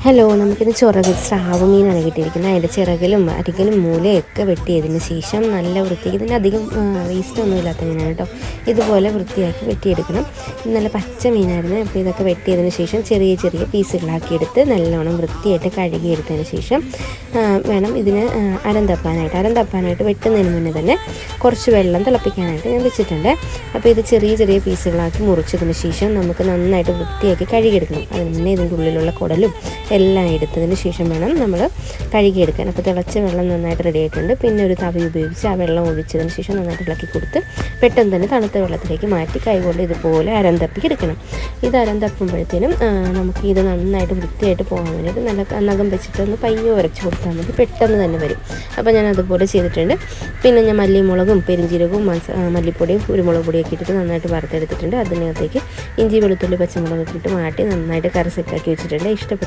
Hello, നമുക്കിന്ന് സ്രാവ് മീനാണ് കിട്ടിയിരിക്കുന്നത്. അതിൻ്റെ ചിറകിലും അരികിലും മൂലയൊക്കെ വെട്ടിയതിന് ശേഷം നല്ല വൃത്തിയാക്കി, ഇതിന് അധികം വേസ്റ്റൊന്നും ഇല്ലാത്ത മീനാണ് കേട്ടോ. ഇതുപോലെ വൃത്തിയാക്കി വെട്ടിയെടുക്കണം. നല്ല പച്ച മീനായിരുന്നു. അപ്പോൾ ഇതൊക്കെ വെട്ടിയതിന് ശേഷം ചെറിയ ചെറിയ പീസുകളാക്കി എടുത്ത് നല്ലോണം വൃത്തിയായിട്ട് കഴുകിയെടുത്തതിന് ശേഷം വേണം ഇതിന് അരം തപ്പാനായിട്ട് വെട്ടുന്നതിന് മുന്നേ തന്നെ കുറച്ച് വെള്ളം തിളപ്പിക്കാനായിട്ട് ഞാൻ വെച്ചിട്ടുണ്ട്. അപ്പോൾ ഇത് ചെറിയ ചെറിയ പീസുകളാക്കി മുറിച്ചതിന് ശേഷം നമുക്ക് നന്നായിട്ട് വൃത്തിയാക്കി കഴുകിയെടുക്കണം. അതിന് മുന്നേ ഇതിൻ്റെ ഉള്ളിലുള്ള കുടലും എല്ലാം എടുത്തതിന് ശേഷം വേണം നമ്മൾ കഴുകിയെടുക്കാൻ. അപ്പോൾ തിളച്ച വെള്ളം നന്നായിട്ട് റെഡി ആയിട്ടുണ്ട്. പിന്നെ ഒരു തവി ഉപയോഗിച്ച് ആ വെള്ളം ഒഴിച്ചതിന് ശേഷം നന്നായിട്ട് ഇളക്കി കൊടുത്ത് പെട്ടെന്ന് തന്നെ തണുത്ത വെള്ളത്തിലേക്ക് മാറ്റി കൈകൊണ്ട് ഇതുപോലെ അരം തപ്പി എടുക്കണം. ഇത് അരം തപ്പുമ്പോഴത്തേനും നമുക്ക് ഇത് നന്നായിട്ട് വൃത്തിയായിട്ട് പോകാൻ വേണ്ടിയിട്ട് നല്ല നഖം വെച്ചിട്ട് ഒന്ന് പയ്യെ ഉരച്ച് കൊടുത്താൽ മതി, പെട്ടെന്ന് തന്നെ വരും. അപ്പോൾ ഞാൻ അതുപോലെ ചെയ്തിട്ടുണ്ട്. പിന്നെ ഞാൻ മല്ലിമുളകും പെരിഞ്ചീരകവും മല്ലിപ്പൊടിയും കുരുമുളക് പൊടിയൊക്കെ ഇട്ടിട്ട് നന്നായിട്ട് വറുത്തെടുത്തിട്ടുണ്ട്. അതിനകത്തേക്ക് ഇഞ്ചി വെളുത്തുള്ളി പച്ചമുളകൊക്കെ ഇട്ട് മാറ്റി നന്നായിട്ട് കറി സെറ്റാക്കി വെച്ചിട്ടുണ്ട്. ഇഷ്ടപ്പെട്ടു.